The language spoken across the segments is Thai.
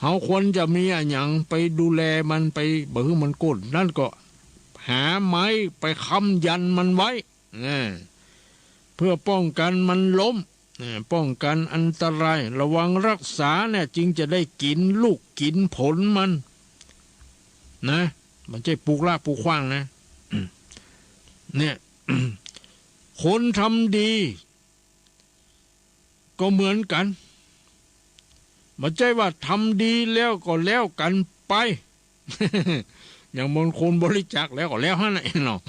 เขาควรจะมีอย่างไปดูแลมันไปบ่ให้มันก้นนั่นก็หาไม้ไปค้ำยันมันไว้เพื่อป้องกันมันล้มป้องกันอันตรายระวังรักษาเนี่ยจึงจะได้กินลูกกินผลมันนะมันจะปลูกละปลูกขว้างนะเนี่ย คนทำดีก็เหมือนกันไม่ใช่ว่าทำดีแล้วก็แล้วกันไป อย่างบางคนบริจาคแล้วก็แล้วฮะนะเนาะ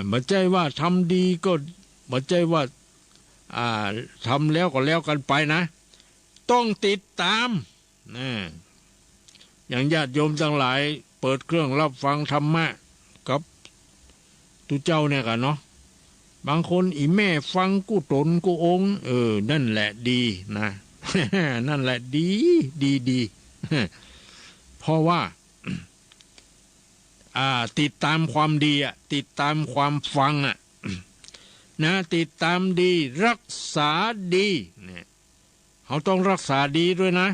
ไม่ใช่ว่าทำดีก็ไม่ใช่ว่าทำแล้วก็แล้วกันไปนะต้องติดตามอย่างญาติโยมทั้งหลายเปิดเครื่องรับฟังธรรมะกับตุเจ้าเนี่ยกันเนาะบางคนอีแม่ฟังกูตนกูองนั่นแหละดีนะ นั่นแหละดีเพราะว่าติดตามความดีติดตามความฟังนะติดตามดีรักษาดีเนี่ยเขาต้องรักษาดีด้วยนะ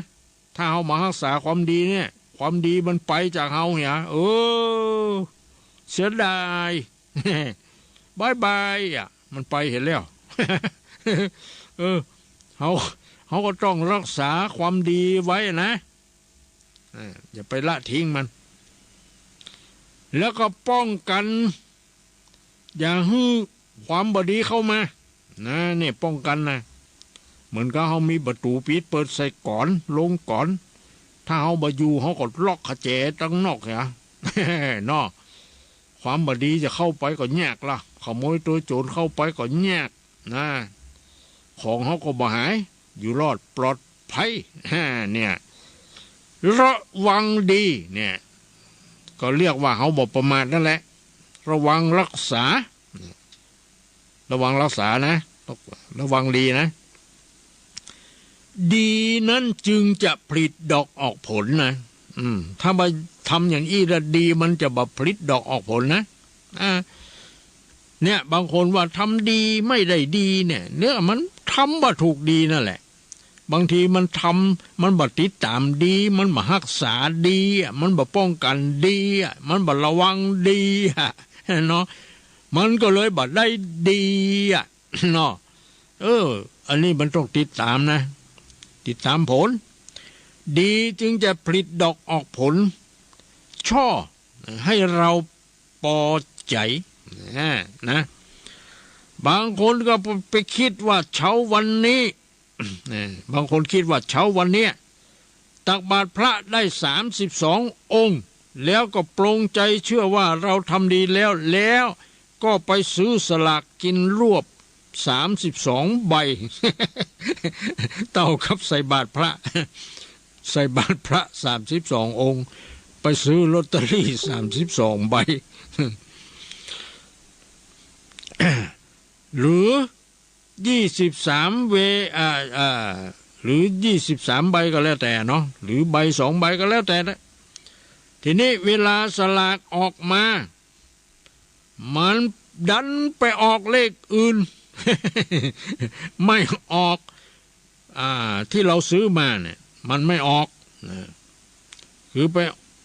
ถ้าเขามารักษาความดีเนี่ยความดีมันไปจากเขาเนี่ยเสียดายบายบายมันไปเห็นแล้ว เขาก็ต้องรักษาความดีไว้นะอย่าไปละทิ้งมันแล้วก็ป้องกันอย่าให้ความบดีเข้ามานะเนี่ยป้องกันนะเหมือนกับเขามีประตูปิดเปิดใส่ก่อนลงก่อนถ้าเขาบอยู่เขาก็ล็อกขเจตั้งนอกเนี่ย เนาะความบดีจะเข้าไปก็แยกละขโมยตัวโจรเข้าไปก็แยกนะของเขาก็บ่หายอยู่รอดปลอดภัยเนี่ยระวังดีเนี่ยก็เรียกว่าเขาบอกประมาทนั่นแหละระวังรักษาระวังรักษานะระวังดีนะดีนั้นจึงจะผลิดอกออกผลนะถ้ามาทำอย่างอี้แล้วดีมันจะแบบผลิดอกออกผลนะเนี่ยบางคนว่าทำดีไม่ได้ดีเนี่ยมันทำว่าถูกดีนั่นแหละบางทีมันทำมันบ่ติดตามดีมันบ่รักษาดีมันบ่ป้องกันดีมันบ่ระวังดีเนาะมันก็เลยบ่ได้ดีเนาะอันนี้มันต้องติดตามนะติดตามผลดีจึงจะผลิดอกออกผลช่อให้เราพอใจนะบางคนก็ไปคิดว่าเช้าวันนี้บางคนคิดว่าเช้าวันนี้ตักบาตรพระได้32 องค์แล้วก็ปรงใจเชื่อว่าเราทำดีแล้วก็ไปซื้อสลากกินรวบ32 ใบ เต่าครับใส่บาตรพระใส่บาตรพระ32 องค์ไปซื้อลอตเตอรี่32 ใบ หรือ23หรือ23 ใบก็แล้วแต่เนาะหรือใบ2 ใบก็แล้วแต่นะทีนี้เวลาสลากออกมามันดันไปออกเลขอื่น ไม่ออกที่เราซื้อมาเนี่ยมันไม่ออกคือไป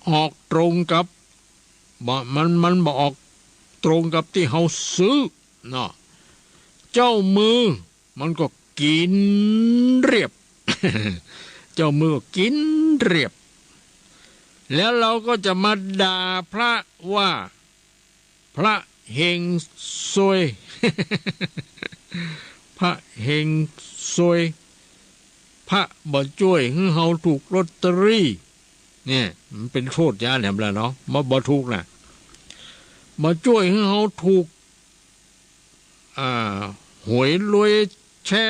ออกตรงกับมันบอกออกตรงกับที่เราซื้อเนาะเจ้ามือมันก็กินเรียบ เจ้ามือก็กินเรียบแล้วเราก็จะมาด่าพระว่าพระเฮงซวย พระเฮงซวยพระบ่ช่วยให้เราถูกลอตเตอรี่เนี่ยมันเป็นโทษยาแหลมแล้วเนาะมาบ่ถูกนะมาช่วยให้เราถูกหวยรวยแช่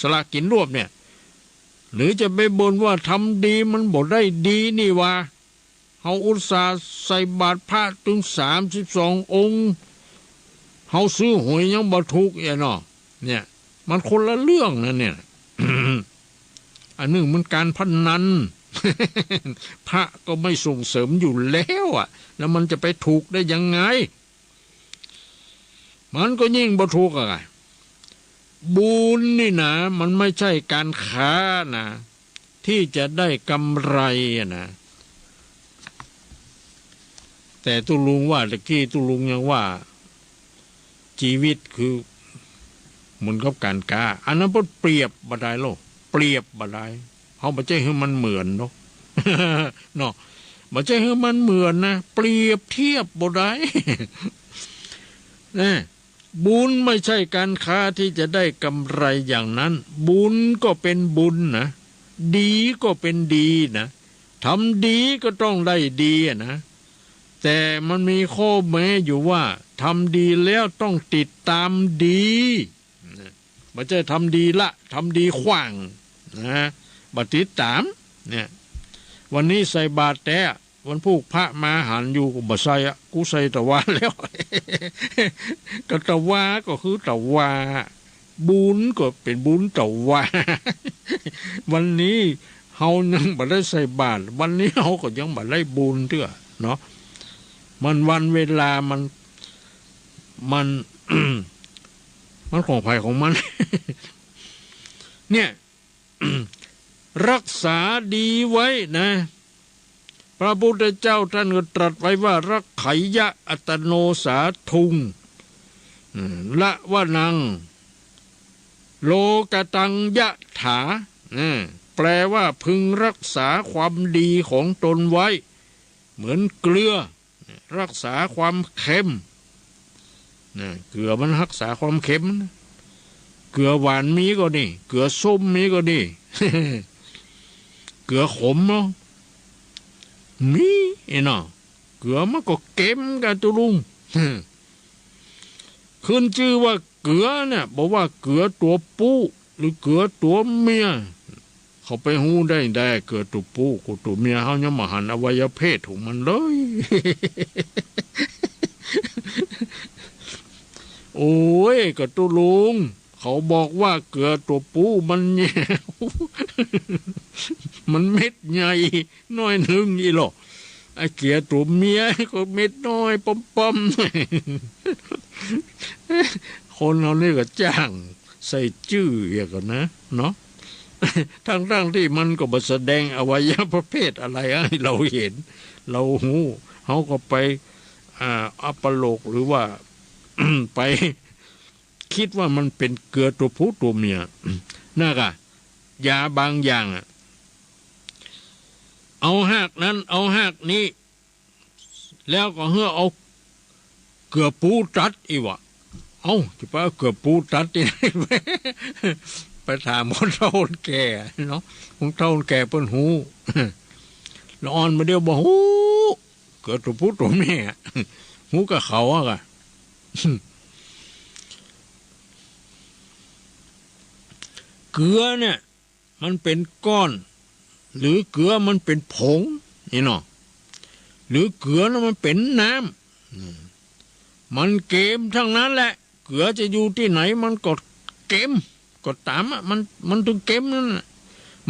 สลากกินรวบเนี่ยหรือจะไปบ่นว่าทำดีมันบ่ได้ดีนี่ว่าเขาอุตส่าห์ใส่บาตรพระถึง32 องค์เขาซื้อหวยยังบ่ถูกเนาะเนี่ยมันคนละเรื่องนะเนี่ย อันนึงมันการพนัน พระก็ไม่ส่งเสริมอยู่แล้วแล้วมันจะไปถูกได้ยังไงมันก็ยิ่งบ่ถูกอะไรบุญนี่นะมันไม่ใช่การค้านะ ที่จะได้กำไรนะแต่ตุลุงว่าตะกี้ตุลุงยังว่าชีวิตคือเหมือนกับการค้าอันนั้นเปรียบบ่ได้โลกเปรียบบ่ได้เขาบ่ใช่ให้มันเหมือนเนาะ เนาะบ่ใช่ให้มันเหมือนนะเปรียบเทียบบ่ได้ นะบุญไม่ใช่การค้าที่จะได้กำไรอย่างนั้นบุญก็เป็นบุญนะดีก็เป็นดีนะทำดีก็ต้องได้ดีนะแต่มันมีข้อแม้อยู่ว่าทำดีแล้วต้องติดตามดีไม่ใช่ทำดีละทำดีขว้างนะบัติดตามเนี่ยวันนี้ใส่บาตรแต่วันพูกพระมาหันอยู่ก็บ่ใส่อะกูใส่ตะวาแล้ว ก็ตะวาก็คือตะวาบุญก็เป็นบุญตะวา วันนี้เฮายังบ่ได้ใส่บาตรวันนี้เฮาก็ยังบ่ได้บุญเด้อเนาะมันวันเวลามัน มันของภัยของมัน เนี่ย รักษาดีไว้นะพระพุทธเจ้าท่านก็ตรัสไว้ว่ารักไขยะอัตโนสาทุงละวะนังโลกตังยะถาแปลว่าพึงรักษาความดีของตนไว้เหมือนเกลือรักษาความเค็มเกลือมันรักษาความเค็มเกลือหวานมีก็นี่เกลือส้มมีก็นี่ เกลือขมเนาะมีเนาะเกลือมันก็เค็มกันตุลุง ขึ้นชื่อว่าเกลือเนี่ยบอกว่าเกลือตัวผู้หรือเกลือตัวเมียเขาไปหูได้เกลือตัวผู้กับตัวเมียเขายังมาหันอวัยวะเพศของมันเลย โอ้ยก็ตุลุงเขาบอกว่าเกลือตัวปูมันแย่ มันเม็ดใหญ่น้อยหนึ่งอีหรอไอ้เกลือตัวเมียก็เม็ดน้อยปอมๆ คนเราเนี่ยก็จ้างใส่จื้ออย่างกันนะเนาะ ทั้งที่มันก็บ่แสดงอวัยวะประเภทอะไรให้เราเห็นเราหูเขาก็ไปอัปโลกหรือว่า ไปคิดว่ามันเป็นเกลือตัวผู้ตัวเมียน่ากะยาบางอย่างเอาหากนั้นเอาหากนี้แล้วก็เฮือเอาเกลือปูตัดอีวะเอาจะไปเอาเกลือปูตัดที่ไหน ไปถามคนเฒ่าคนแก่เนาะคนเฒ่าคนแก่เปิ้นหู แล้วอ่อนมาเดียวบอกหูเกลือตัวผู้ตัวเมีย หูกับเขาอะ เกลือเนี่ยมันเป็นก้อนหรือเกลือมันเป็นผงนี่เนาะหรือเกลือนั้นมันเป็นน้ำมันเกมทั้งนั้นแหละเกลือจะอยู่ที่ไหนมันก็เกมก็ตามอ่ะมันถึงเกมนั่น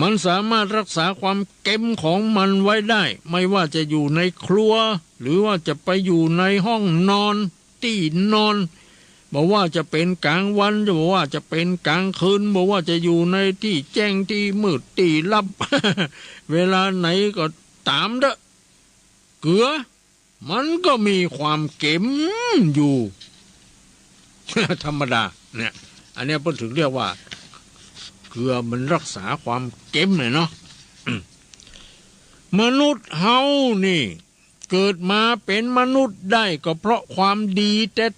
มันสามารถรักษาความเกมของมันไว้ได้ไม่ว่าจะอยู่ในครัวหรือว่าจะไปอยู่ในห้องนอนที่นอนบอกว่าจะเป็นกลางวันจะบอกว่าจะเป็นกลางคืนบอกว่าจะอยู่ในที่แจ้งที่มืดที่ลับ เวลาไหนก็ตามเด้อเกลือมันก็มีความเค็มอยู่ ธรรมดาเนี่ยอันนี้เพิ่นถึงเรียกว่าเกลือมันรักษาความเค็มเลยเนาะ มนุษย์เฮานี่เกิดมาเป็นมนุษย์ได้ก็เพราะความดี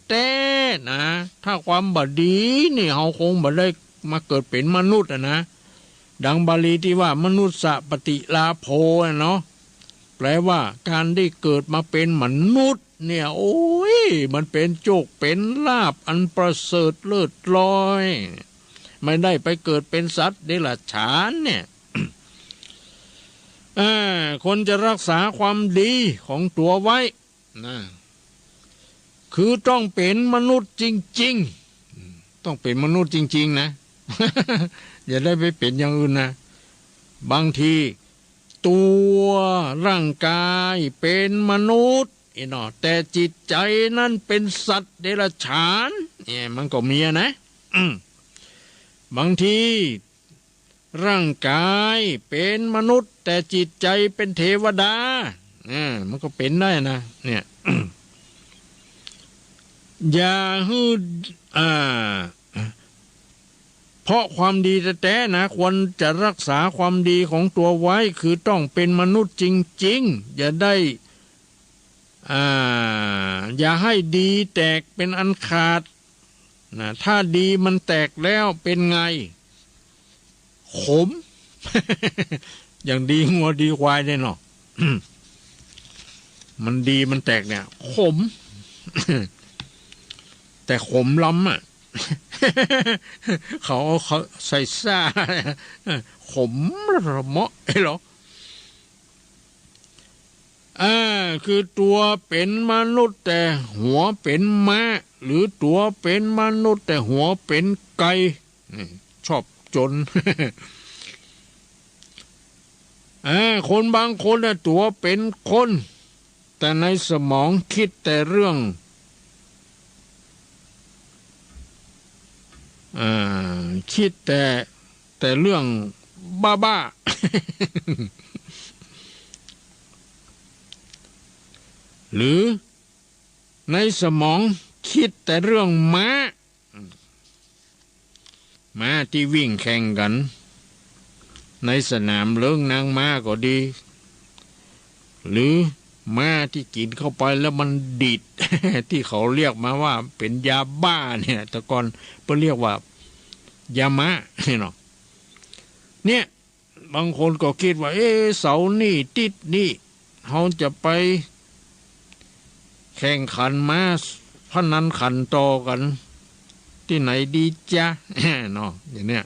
แท้ๆนะถ้าความบดีนี่เฮาคงบ่ได้มาเกิดเป็นมนุษย์นะดังบาลีที่ว่ามนุษย์สปฏิลาโภเนาะแปลว่าการได้เกิดมาเป็นมนุษย์เนี่ยโอ้ยมันเป็นโชคเป็นลาภอันประเสริฐเลิศลอยไม่ได้ไปเกิดเป็นสัตว์เดรัจฉานเนี่ยคนจะรักษาความดีของตัวไว้นะคือต้องเป็นมนุษย์จริงๆต้องเป็นมนุษย์จริงๆนะ อย่าได้ไปเป็นอย่างอื่นนะบางทีตัวร่างกายเป็นมนุษย์แต่จิตใจนั้นเป็นสัตว์เดรัจฉานเนี่ยมันก็มีนะบางที ร่างกายเป็นมนุษย์แต่จิตใจเป็นเทวดามันก็เป็นได้นะเนี่ย อย่าฮืดเพราะความดีแต่นะควรจะรักษาความดีของตัวไว้คือต้องเป็นมนุษย์จริงๆอย่าได้อย่าให้ดีแตกเป็นอันขาดนะถ้าดีมันแตกแล้วเป็นไงขม อย่างดีงัวดีควายได้เนาะ มันดีมันแตกเนี่ยขม แต่ขมล้ำเขาใส่ซ่าขมระเมาะเหรอคือตัวเป็นมนุษย์แต่หัวเป็นม้าหรือตัวเป็นมนุษย์แต่หัวเป็นไก่ชอบจน คนบางคนตัวเป็นคนแต่ในสมองคิดแต่เรื่องคิดแต่เรื่องบ้าหรือในสมองคิดแต่เรื่องม้าที่วิ่งแข่งกันในสนามเลิ้งนางม้าก็ดีหรือม้าที่กินเข้าไปแล้วมันดิด ที่เขาเรียกมาว่าเป็นยาบ้าเนี่ยแต่ก่อนเพิ่นเรียกว่ายามะเนาะเนี่ยบางคนก็คิดว่าเสานี่ติดนี่เขาจะไปแข่งขันม้าพนันขันต่อกันที่ไหนดีจ๊ะ เนาะอย่างเนี้ย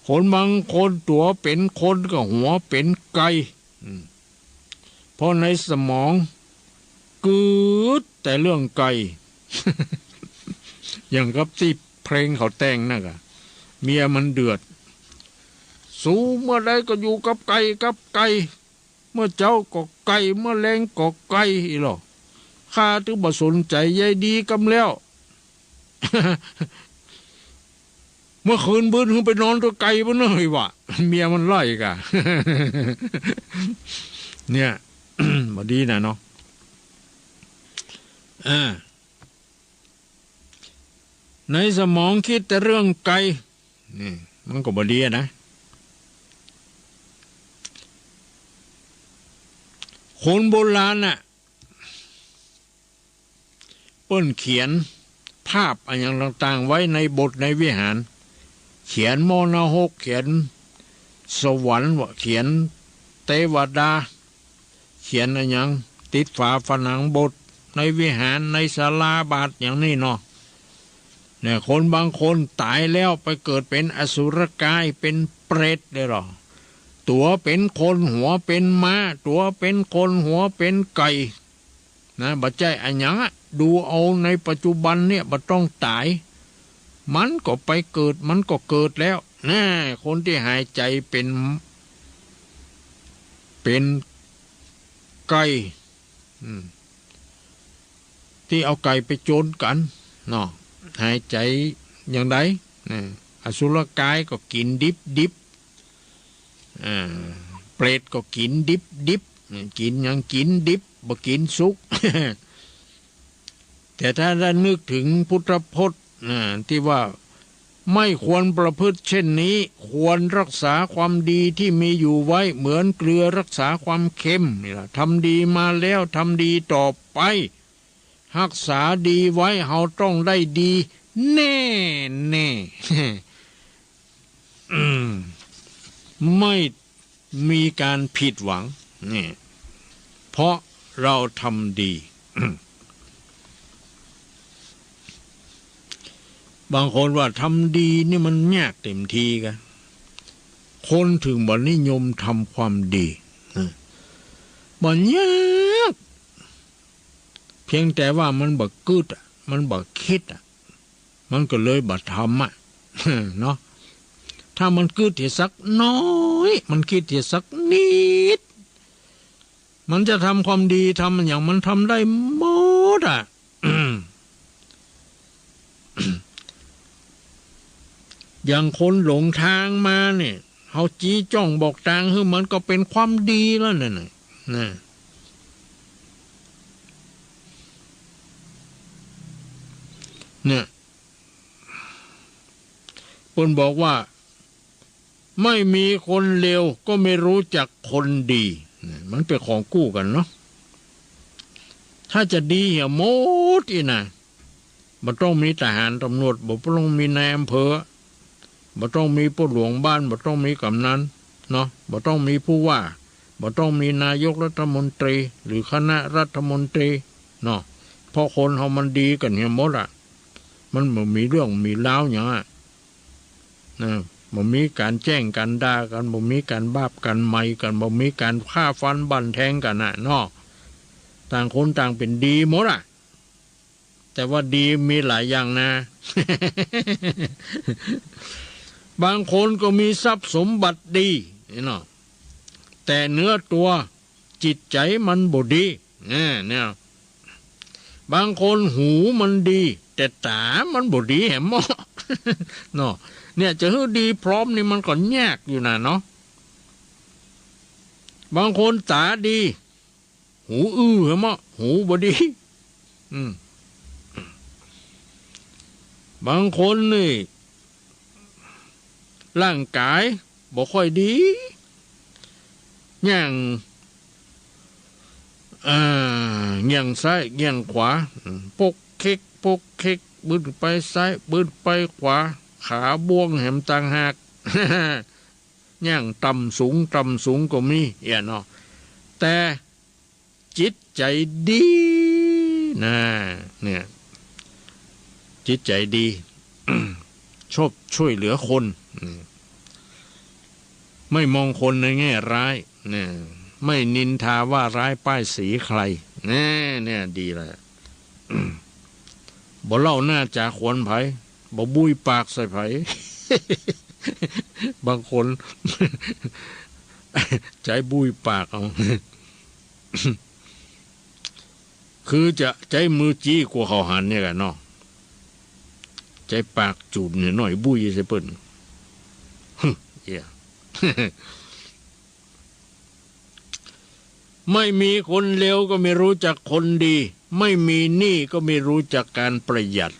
คนบางคนตัวเป็นคนก็หัวเป็นไก่เพราะในสมองกึดแต่เรื่องไก่ อย่างกับที่เพลงเขาแต่งนั่นอะเมียมันเดือดสู้เมื่อใดก็อยู่กับไก่เมื่อเจ้าก็ไก่เมื่อแรงก็ไก่หรอข้าถึงบ่สนใจใยดีกำแล้ว เมื่อคืนบื้นขึ้นไปนอนตัวไก่บ่เนยวะเมียมันไล่กะ เนี่ย บ่ดีนะเนาะในสมองคิดแต่เรื่องไก่นี่มันก็บ่ดีนะคนโบราณน่ะเปิ้นเขียนภาพอะไรอย่างต่างๆไว้ในบทในวิหารเขียนโมนาหกเขียนสวรรค์เขียนเทวดาเขียนอะไรอย่างติดฝาผนังบทในวิหารในศาลาบาทอย่างนี้เนาะเนี่ยคนบางคนตายแล้วไปเกิดเป็นอสุรกายเป็นเปรตเลยหรอตัวเป็นคนหัวเป็นม้าตัวเป็นคนหัวเป็นไก่นะบัดใจอันยังดูเอาในปัจจุบันเนี่ยบัดต้องตายมันก็ไปเกิดมันก็เกิดแล้วนะคนที่หายใจเป็นไก่ที่เอาไก่ไปโจรกันเนาะหายใจอย่างไรอสุรกายก็กินดิบเปรตก็กินดิบกินอย่างกินดิบบ่กินสุก แต่ถ้าได้นึกถึงพุทธพจน์ที่ว่าไม่ควรประพฤติเช่นนี้ควรรักษาความดีที่มีอยู่ไว้เหมือนเกลือรักษาความเค็มนี่ล่ะทำดีมาแล้วทำดีต่อไปรักษาดีไว้เฮาต้องได้ดีแน่ไม่มีการผิดหวังนี่เพราะเราทำดี บางคนว่าทำดีนี่มันยากเต็มทีกันคนถึงบ่นิยมทำความดีบ่ยากเพียงแต่ว่ามันบ่กึดมันบ่คิดมันก็เลยบ่ทำเนาะถ้ามันกึดที่สักน้อยมันคิดที่สักนิดมันจะทำความดีทำอย่างมันทำได้หมดอ่ะ อย่างคนหลงทางมาเนี่ยเฮาจี้จ้องบอกทางคือมันก็เป็นความดีแล้วนั่นน่ะนะเนี่ยเพิ่นบอกว่าไม่มีคนเลวก็ไม่รู้จักคนดีมันเป็นของกู้กันเนาะถ้าจะดีเหี่ยหมดอีนะบ่ต้องมีทหารตำรวจบ่ต้องมีนายอำเภอบ่ต้องมีผู้หลวงบ้านบ่ต้องมีกำนันเนาะบ่ต้องมีผู้ว่าบ่ต้องมีนายกรัฐมนตรีหรือคณะรัฐมนตรีเนาะเพราะคนเฮามันดีกันเหี่ยหมดอ่ะมันบ่มีเรื่องมีราวหยังอ่ะนะบ่มีการแจ้งกันด่ากันบ่มีการบาปกันไม่กันบ่มีการฆ่าฟันบั่นแทงกันน่ะเนาะต่างคนต่างเป็นดีหมดอ่ะแต่ว่าดีมีหลายอย่างนะ บางคนก็มีทรัพย์สมบัติดีเนาะแต่เนื้อตัวจิตใจมันบ่ดีเนี่ยบางคนหูมันดีแต่ตามันบ่ดีแหมหมอ เนาะเนี่ยจะให้ดีพร้อมนี่มันก็ยากอยู่นะเนาะบางคนตาดีหูเหรอหมอหูบ่ดีบางคนนี่ร่างกายบ่ค่อยดีอย่างซ้ายอย่างขวาปกเค็กบึ้นไปซ้ายบึ้นไปขวาขาบวงแหมต่างหาก อย่างต่ำสูงก็มีเนาะแต่จิตใจดีนะเนี่ยจิตใจดี ชอบช่วยเหลือคนไม่มองคนในแง่ร้ายเนี่ยไม่นินทาว่าร้ายป้ายสีใครเนี่ยดีเลย บ่เล่าหน้าจากขวนไผบ่บุยปากใส่ไผ บางคน ใจบุยปากเอา คือจะใจมือจี้กว่าเขาหันเนี่ยกันเนาะใจปากจูบเนี่ยหน่อยบุยใส่เปิ้น เหี้ย ไม่มีคนเลวก็ไม่รู้จักคนดีไม่มีหนี้ก็ไม่รู้จักการประหยัด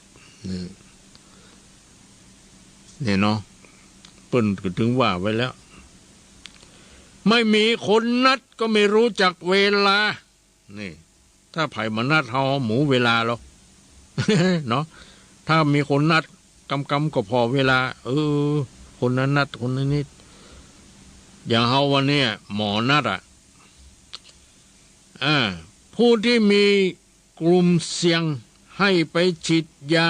เนี่ยเนาะเปิ้นก็ถึงว่าไว้แล้วไม่มีคนนัดก็ไม่รู้จักเวลานี่ถ้าไผมานัดเฮาหมูเวลาหรอก เนาะถ้ามีคนนัดกำก็พอเวลาคนนั้นนัดคนนี้นิดอย่างเฮาวันนี้หมอนัดผู้ที่มีกลุ่มเสี่ยงให้ไปฉีดยา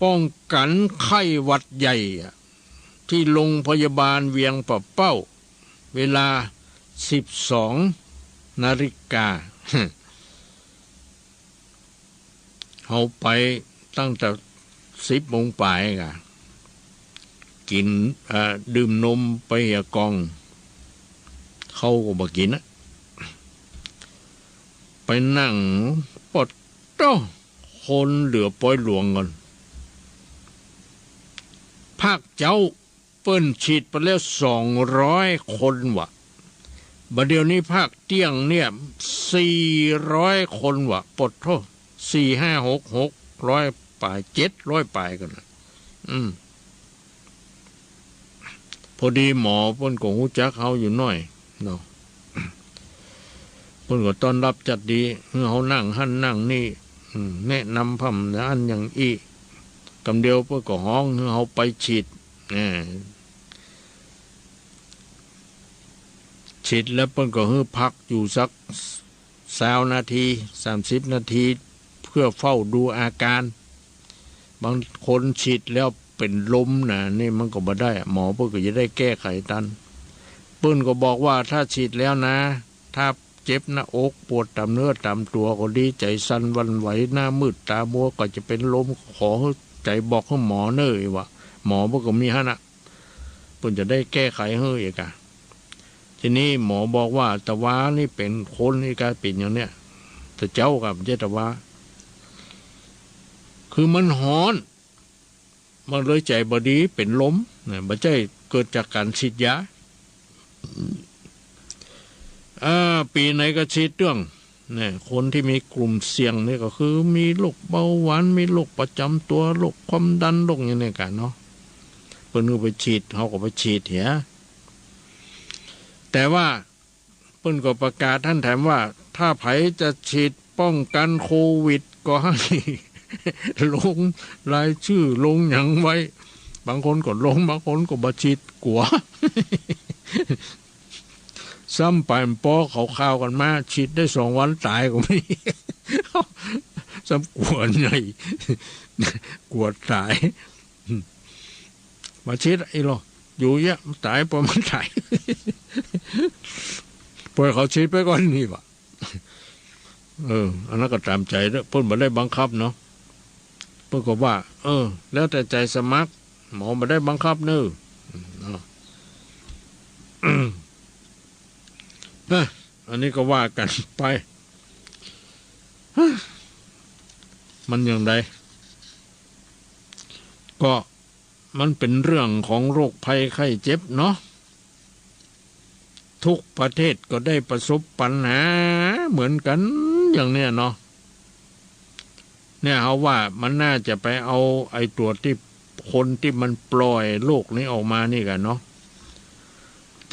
ป้องกันไข้หวัดใหญ่ที่โรงพยาบาลเวียงปะเป้าเวลา 12 นาฬิกา เขาไปตั้งแต่10 โมงปลายกินดื่มนมไปกองเขาก็บ่กินนะไปนั่งปดโต้คนเหลือปล่อยหลวงกันภาคเจ้าเปิ้นฉีดไปแล้ว200 คนวะบัดเดี๋ยวนี้ภาคเตี้ยงเนี่ย400 คนวะปดโท4 5 6 600 ป่าย700 ป่ายกันพอดีหมอเปิ้นก็ฮู้จักเฮาอยู่น้อยเนาะเพิ่นก็ต้อนรับจัดดีเฮานั่งหั่นนั่งนี่แนะนำพำอันอย่างอีกำเดียวเพิ่นก็ฮ้องเฮาไปฉีดฉีดแล้วเพิ่นก็ให้พักอยู่สัก20 นาที30 นาทีเพื่อเฝ้าดูอาการบางคนฉีดแล้วเป็นลมนะนี่มันก็บ่ได้หมอเพิ่นก็จะได้แก้ไขทันเพิ่นก็บอกว่าถ้าฉีดแล้วนะถ้าเจ็บหน้าอกปวดตามเนื้อตามตัวก็ดีใจสั่นวันไหวหน้ามืดตามัวก็จะเป็นลมขอใจบอกให้หมอเน้อว่าหมอเพิ่นก็มีหั่นน่ะเพิ่นจะได้แก้ไขให้อีกทีนี้หมอบอกว่าตะวานี่เป็นคนนี่กลายเป็นอย่างเนี้ยแต่เจ้ากับเจตวาคือมันหอน มันเลยใจบดีเป็นลมนะบ่ใช่เกิดจากการฉีดยาปีไหนก็ฉีดเรื่องเนี่ยคนที่มีกลุ่มเสี่ยงนี่ก็คือมีโรคเบาหวานมีโรคประจำตัวโรคความดันโรคอย่างนี้กันเนาะเพิ่นก็ไปฉีดเขาก็ไปฉีดเหียแต่ว่าเพิ่นก็ประกาศท่านแถมว่าถ้าไผจะฉีดป้องกันโควิดก็ให้ ลงรายชื่อลงหยังไว้บางคนก็ลงบางคนก็บ่ฉีดกลัว ซ้ำไปปอเขาข่าวกันมาฉีดได้2 วันตายก็มี ซ้ำกลัวใหญ่ กลัวตายมาฉีดไอ้หรออยู่เยอะตายพอมันตาย ปล่อยเขาฉีดไปก่อนนี่วะอันนั้นก็ตามใจแล้วเพิ่นบ่ได้บังคับเนาะเพิ่นก็ว่าแล้วแต่ใจสมัครหมอบ่ได้บังคับเนอะอันนี้ก็ว่ากันไปมันอย่างไรก็มันเป็นเรื่องของโรคภัยไข้เจ็บเนาะทุกประเทศก็ได้ประสบปัญหาเหมือนกันอย่างเนี้ยเนาะเนี่ยเขาว่ามันน่าจะไปเอาไอ้ตัวที่คนที่มันปล่อยโรคนี้ออกมานี่กันเนาะ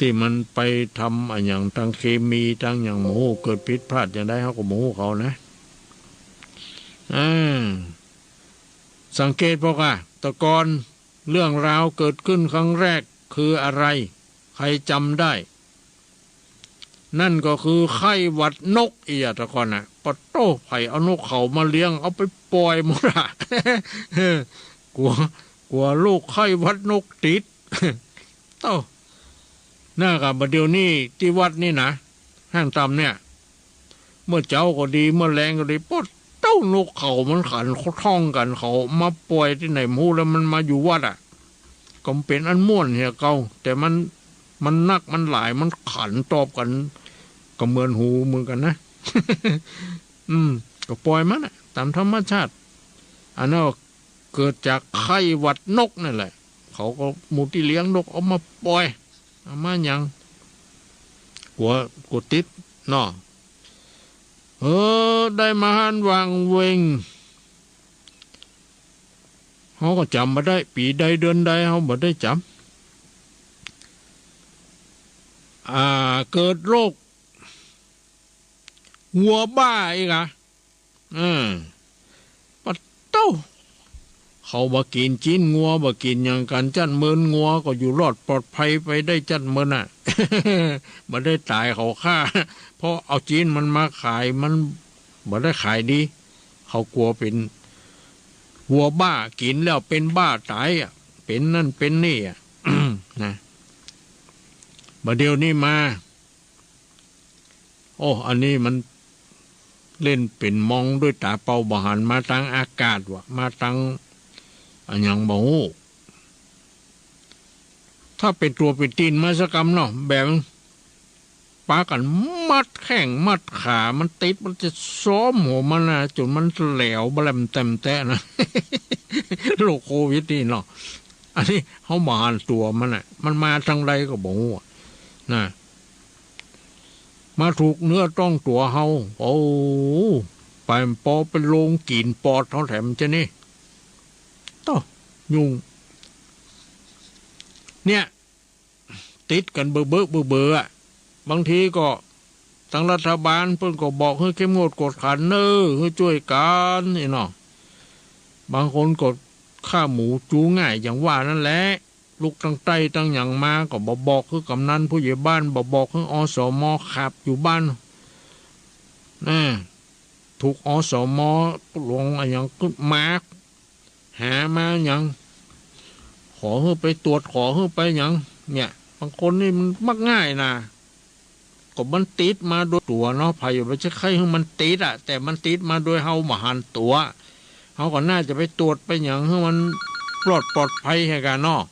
ที่มันไปทำอย่างทางเคมีทางอย่างโมโหเกิดผิดพลาดอย่างได้เขาก็โมโหเขานะสังเกตพวกตะกอนเรื่องราวเกิดขึ้นครั้งแรกคืออะไรใครจำได้นั่นก็คือไข้หวัดนกอีตะกอนปะโต้ไผ่เอานกเขามาเลี้ยงเอาไปปล่อยหมดกลัวลูกไข้หวัดนกติดเต้าหน้ากับเดี๋ยวนี้ที่วัดนี่นะห้างตำเนี่ยเมื่อเจ้าก็ดีเมื่อแรงก็ดีปดเต้านกเขามันขันเขาท่องกันเขามาปล่อยที่ไหนมูแล้วมันมาอยู่วัดก็เป็นอันม่วนเหียเก่าแต่มันนักมันหลายมันขันตอบกันก็เหมือนหูเหมือนกันนะ ก็ปล่อยมันตามธรรมชาติอันนั้นเกิดจากไข้หวัดนกนั่นแหละเขาก็หมูที่เลี้ยงนกเอามาปล่อยเอามายังกลัวติดเนาะได้มาหันวางเวงเขาก็จำมาได้ปีใดเดือนใดเขาบ่ได้จำเกิดโรคงัวบ้าอีกปัดเต้าเขาบ่กินจีนงัวบ่กินอย่างกันจัดเมินงัวก็อยู่รอดปลอดภัยไปได้จัดเมินบ่ได้ตายเขาฆ่าเพราะเอาจีนมันมาขายมันบ่ได้ขายดีเขากลัวเป็นวัวบ้ากินแล้วเป็นบ้าตายเป็นนั่นเป็นนี่นะบ่เดี๋ยวนี้มาอันนี้มันเล่นเป็นมองด้วยตาเป่าบหันมาทางอากาศวะมาทางอย่างบ่ฮู้ถ้าเป็นตัวเป็นตีนมาสกรรมเนาะแบบปากันมัดแข้งมัดขามันติดมันจะซ้อมหัวมันนะจนมันแหลวบลมเต็มแตะนะ โรคโควิดนี่เนาะอันนี้เขามาหันตัวมันมาทางใดก็บ่ฮู้นะมาถูกเนื้อต้องตัวเฮาไปปอเป็นโรงกินปอดเขาแถมจะนี่ต่อยุ่งเนี่ยติดกันเบื่อบางทีก็ทางรัฐบาลเพิ่นก็บอกให้เข้มงวดกดขันให้ช่วยกันนี่เนาะบางคนกดข้าหมูจูง่ายอย่างว่านั่นแหละลูกตั้งใต้ตั้งอย่างมาก็บอกคือกำนันผู้ใหญ่บ้านบอกคืออสม.ขับอยู่บ้านถูกอสม.หลวงอย่างก็มาหามาอย่างขอให้ไปตรวจขอให้ไปอย่างเนี่ยบางคนนี่มันมักง่ายนะก็มันติดมาโดยตัวเนาะพายไม่ใช่ใครให้มันติดแต่มันติดมาโดยเฮามาหันตัวเฮาก็น่าจะไปตรวจไปอย่างให้มันปลอดภัยให้กันเนาะ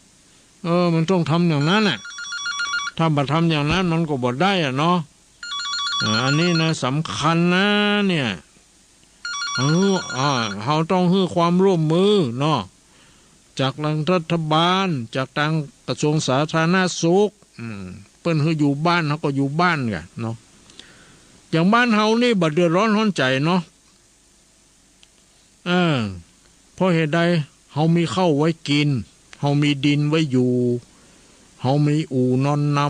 มันต้องทำอย่างนั้นถ้าบ่ทำอย่างนั้นมันก็บ่ได้เนาะอันนี้นะสำคัญนะเนี่ยเราต้องให้ความร่วมมือเนาะ จากทางรัฐบาลจากทางกระทรวงสาธารณสุขเปิ้นให้อยู่บ้านเขาก็อยู่บ้านกันเนาะอย่างบ้านเฮานี่บ่เดือดร้อนร้อนใจเนาะเพราะเหตุใดเฮามีข้าวไว้กินเฮามีดินไว้อยู่เฮามีอู่นอนนำ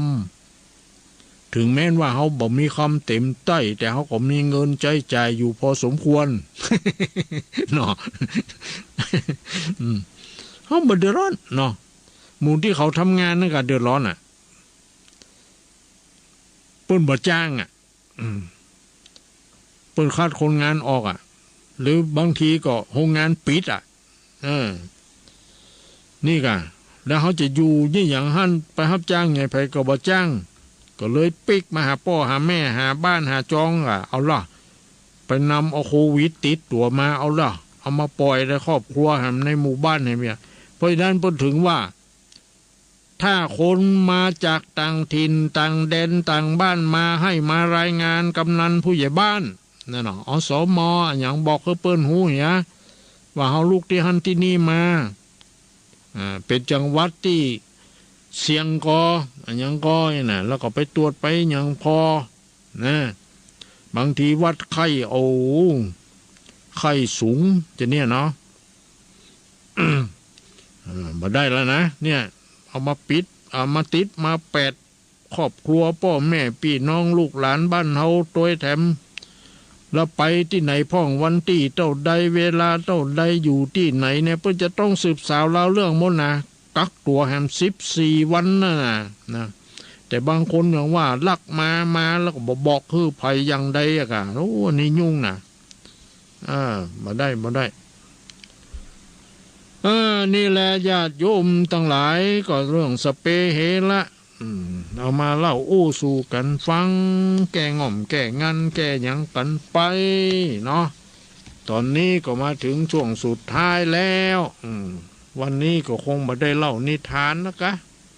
ถึงแม้นว่าเฮาบ่มีคำเต็มใต้แต่เฮาก็มีเงินใช้จ่ายอยู่พอสมควร เนาะ เฮาบ่เดือดร้อนเนาะหมู่ที่เขาทำงานนั่นก็เดือดร้อนอ่ะเปิ้นบ่จ้างอ่ะเปิ้นคาดคนงานออกอ่ะหรือบางทีก็โรงงานปิดอ่ะนี่ก็แล้วเขาจะอยู่ยี่อย่างหั่นไปรับจ้างไงไผก็บ่จ้างก็เลยปิกมาหาพ่อหาแม่หาบ้านหาจองอ่ะเอาล่ะไปนำเอาโควิดติดตัวมาเอาล่ะเอามาปล่อยในครอบครัวในหมู่บ้านเนี่ยเพราะฉะนั้นพูดถึงว่าถ้าคนมาจากต่างถิ่นต่างแดนต่างบ้านมาให้มารายงานกำนันผู้ใหญ่บ้านนั่นเนาะอสมอย่างบอกคือเปิ้นหูเนี่ยว่าเฮาลูกที่หันที่นี่มาเป็นจังหวัดที่เสียงกออย่างกอน่ะแล้วก็ไปตรวจไปอย่างพอนะบางทีวัดไข้โอ้ไข้สูงจะเนี่ยเนาะ มาได้แล้วนะเนี่ยเอามาปิดเอามาติดมา8 ครอบครัวพ่อแม่พี่น้องลูกหลานบ้านเฮาโดยแถมแล้วไปที่ไหนพ่องวันที่เท่าใดเวลาเท่าใดอยู่ที่ไหนเนี่ยเพื่อจะต้องสืบสาวเล่าเรื่องหมดนะกักตัวแฮม14 วันนะแต่บางคนอย่างว่าลักมาแล้วก็บอกคือภัยอย่างใดอะค่ะโอ้นี่ยุ่งนะมาได้นี่แหละญาติโยมทั้งหลายก็เรื่องสเปเฮละเอามาเล่าอู้สู่กันฟังแก้ง่อมแก้งันแก้หยังกันไปเนาะตอนนี้ก็มาถึงช่วงสุดท้ายแล้ววันนี้ก็คงมาได้เล่านิทานนะคะ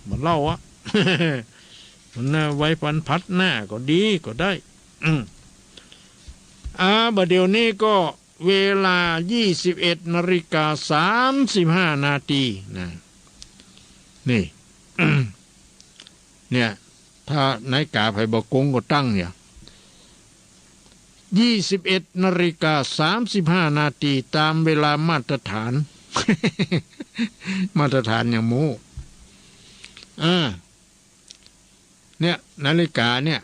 มาเล่าอะ มันน่าไว้พัดหน้าก็ดีก็ได้บัดเดี๋ยวนี้ก็เวลา 21:35 นาทีนะนี่ เนี่ยถ้าในกาไผบกงก็ตั้งเนี่ย21:35 นาทีตามเวลามาตรฐาน มาตรฐานอย่างหมูเนี่ยนาฬิกาเนี่ย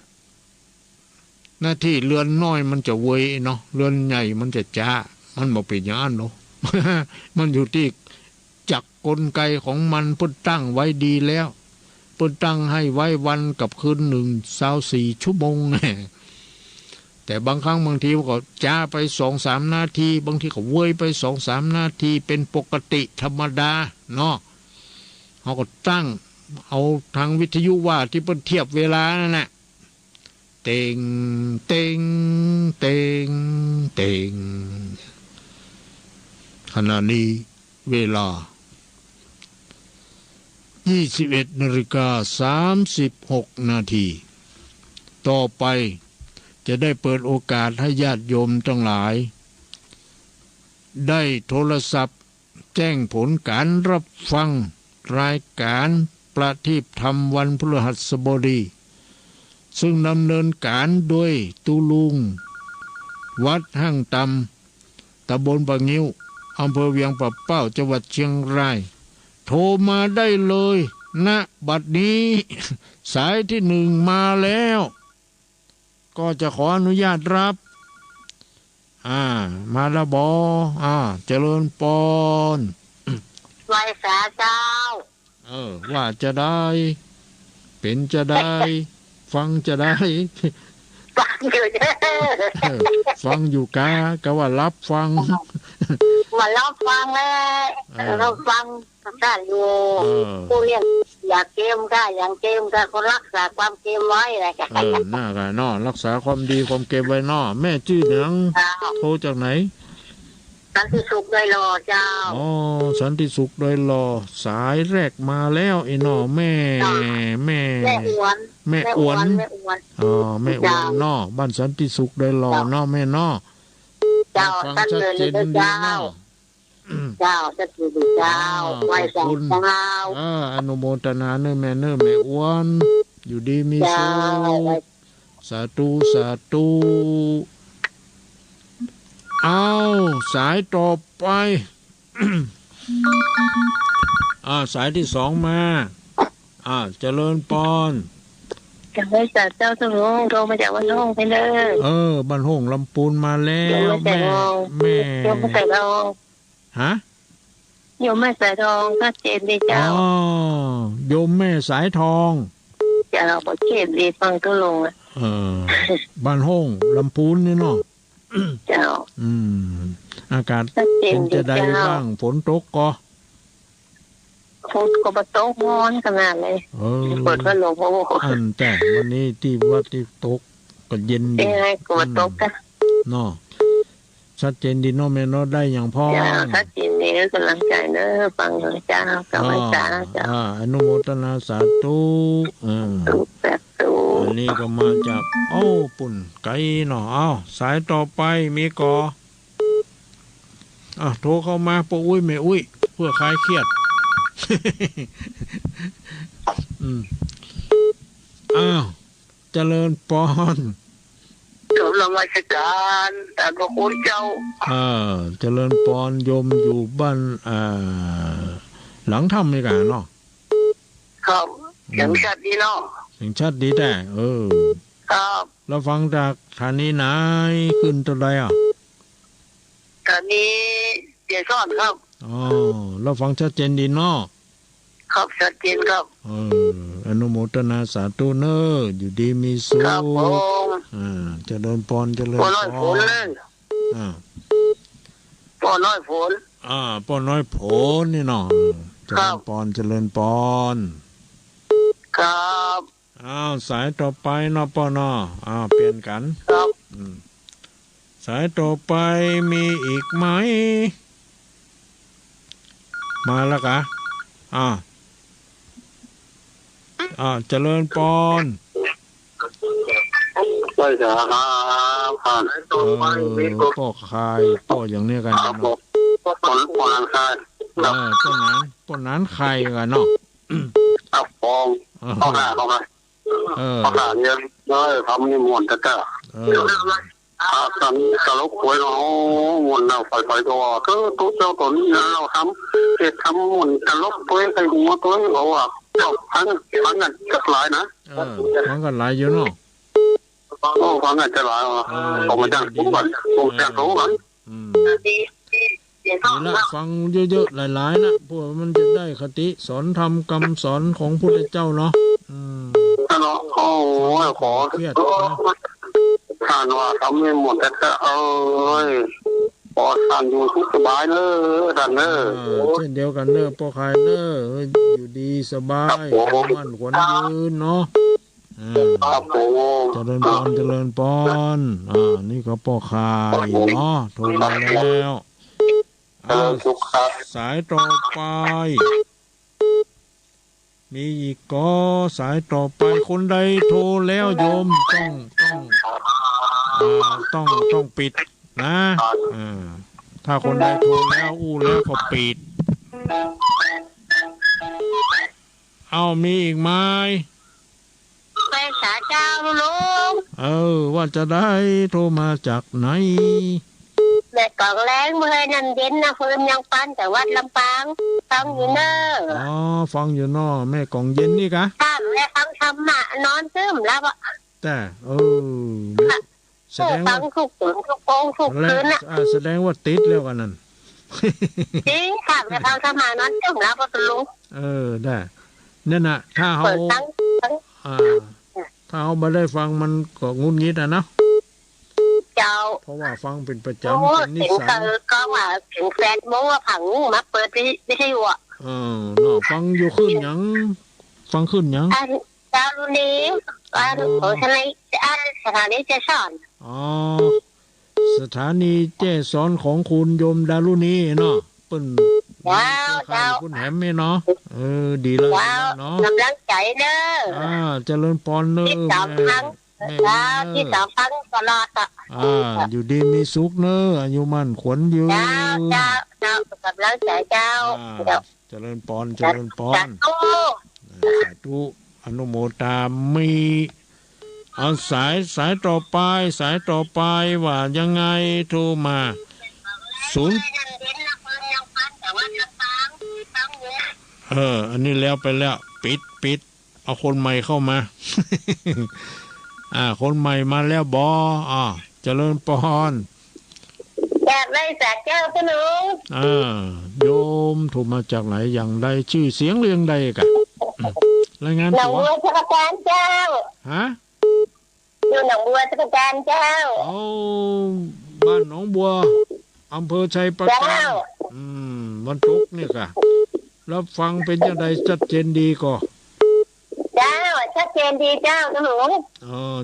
หน้าที่เรือนน้อยมันจะเวยเนาะเรือนใหญ่มันจะจ้ามันบ่เป็นอย่างนั้นเนาะ มันอยู่ที่จักรกลไกของมันเพิ่นตั้งไว้ดีแล้วเพิ่นตั้งให้ไว้วันกับคืน1-24 ชั่วโมงแน่แต่บางครั้งบางทีก็จ้าไป 2-3 นาทีบางทีก็เวยไป 2-3 นาทีเป็นปกติธรรมดาเนาะเขาก็ตั้งเอาทางวิทยุว่าที่เพิ่นเทียบเวลานั่นแหละเต็งเต็งเต็งเต็งขณะนี้เวลา 21:36 นาทีต่อไปจะได้เปิดโอกาสให้ญาติโยมทั้งหลายได้โทรศัพท์แจ้งผลการรับฟังรายการประทีปธรรมวันพฤหัสบดีซึ่งดำเนินการโดยตุลุงวัดห้างตำตำบลปะงิ้วอำเภอเวียงปะเป้าจังหวัดเชียงรายโทรมาได้เลยณบัดนี้ สายที่1มาแล้วก็จะขออนุญาตรับมาละบเจริญปอนไหว้สาเจ้าว่าจะได้เป็นจะได้ ฟังจะได้ ฟังอยู่เด้อฟังอยู่กะว่ารับฟังมารับฟังแล้วเราฟังได้อยู่ผู้เลี้ยงอยากเกมก็อย่างเกมก็คนรักษาความเกมไว้อะไรกันน่ากันเนาะรักษาความดีความเกมไว้เนาะแม่ชื่อหนังโทรจากไหนสันติสุขโดยรอเจ้าสันติสุขโดยรอสายแรกมาแล้วไอ้น้อแม่อ้วนแม่อ้วนเนาะบ้านสันติสุขโดยรอเนาะแม่เนาะเจ้าตั้งเลยเจ้า เจ้าจะถือเจ้าไหว้เจ้าอนุโมทนาเนื้อแม่อ้วนอยู่ดีมีสุขสาธุสาธุเอาสายต่อไป สายที่สองมาเจริญปอนจะไม่จัดเจ้าสมุนโทรมาจากวันห้องไปเลยบ้านห้องลำปูนมาแล้วแม่โยมไม่ใส่ทองฮะโยมไม่ใส่ทองก็เจนดีเจ้าโยมแม่สายทองจะเราบอกเจนดีฟังก็ลงบ้านห้องลำปูนนี่เนาะเจ้าอากาศคงจะได้บ้างฝนตกก็ฝนก็มาตกร้อนขนาดเลยเปิดพัดลมแต่วันนี้ที่วัดที่ตกก็เย็นดีก็มาตกกันเนาะชัดเจนดีเนาะแม่เนาะได้อย่างพ่อชัดเจนดีกำลังใจเนอะฟังเลยจ้ากับอาจารย์จ้าอนุโมทนาสาธุอันนี้ก็มาจากปุ่นไก่เนาะสายต่อไปมีกอโทรเข้ามาปู่อุ้ยแม่อุ้ยเพื่อคลายเครียดเจริญปอนสมรราชการแต่พระคุณเจ้าเจริญปอนโยมอยู่บ้านหลังถ้ำนี่กันเนาะครับอย่างชัดดีเนาะอย่างชัดดีแต่ครับเราฟังจากฐานีไหนขึ้นตัวใดฐานีเจียซ่อนครับเราฟังชัดเจนดีเนาะครับชัดเจนครับอนุโมทนาสาธุเนออยู่ดีมีสุขครับผมจะเดินปอนจะเดินปอนน้อยฝนเลยปอนน้อยฝนปอนน้อยฝนนี่เนาะจะเดินปอนจะเดินปอนครับสายต่อไปเนาะปอนเนาะเปลี่ยนกันครับสายต่อไปมีอีกไหมมาแล้วกะเจริญปอนไปจ้าก็คายก็อย่างนี้กันเนาะปอนคายต้นนั้นคายกันเนาะฟองเข้าหน้าเนี่ยทำนี่ม้วนตะก้าตอนตลกหวยเราม้วนเราไฟตัวตัวเจ้าตัวนี้เราทำทำม้วนตลกตัวใครหัวตัวเราฟังกันจะหลายนะฟังกันหลายเยอะเนาะฟังกันจะหลายผมมาจากผมจากรู้กันนี่ละฟังเยอะๆหลายๆนะพวกมันจะได้คติสอนธรรมคำสอนของพระพุทธเจ้าเนาะขอเครียดท่านว่าทำไม่หมดแต่พอท่านอยู่ทุกสบายเลยท่านเช่นเดียวกันพอใครอยู่ดีสบายมั่นขวัญยืนเนาะเจริญปอนนี่ก็ปอคายเนาะโทรมาแล้วสายต่อไปมีอีกก็สายต่อไปคนใดโทรแล้วโยมต้องปิดนะถ้าคนใดโทรแล้วแล้วก็ปิดมีอีกไหมไปสาเจ้าลุงว่าจะได้โทรมาจากไหนแม่กล่องแรงเมื่อน้ำเย็นนะฟืนยังปั้นแต่วัดลำปางฟังอยู่เนอะฟังอยู่เนอะแม่กล่องเย็นนี่กะแม่ฟังธรรมะนอนซึมแล้วแต่แสดงว่าทุกโป่งทุกคืนแสดงว่าติดแล้วกันนั่นจริงค่ะแม่ฟังธรรมะนอนซึมแล้วพ่อลุงได้นั่นน่ะถ้าเขาไม่ได้ฟังมันก็งุนงิดนะเพราะว่าฟังเป็นประจำเป็นนิสัยก็ว่าถึงแฟนโม้ว่าผังมาเปิดไม่ใช่หัวฟังอยู่ขึ้นยังฟังขึ้นยังดารุณีสถานีเจสอนสถานีเจสอนของคุณโยมดารุณีเนาะเปิ้นคุณแหมไม่เนาะดีแล้วเนาะกำลังใจเนอะเจริญปอนเนอะที่สามครั้งตลอด อยู่ดีมีสุขเนอะอายุมั่นขวัญยืนเจ้ากับแล้วใจเจ้าเจริญพรเจริญพรสาธุอนุโมทามีเอาสายต่อไปว่ายังไงโทรมาศูนย์อันนี้แล้วไปแล้วปิดเอาคนใหม่เข้ามา คนใหม่มาแล้วเจริญพรจากไรจากเจ้าพระหนูโยมถูกมาจากไหนอย่างใดชื่อเสียงเรียงใดกะรายงานตัวหนองบัวจักรการเจ้าฮะอยู่หนองบัวจักรการเจ้าบ้านหนองบัวอำเภอชัยประการวันทุกเนี่ยค่ะรับฟังเป็นยังไงชัดเจนดีก็เจ้าชัดเจนดีเจ้าหลวง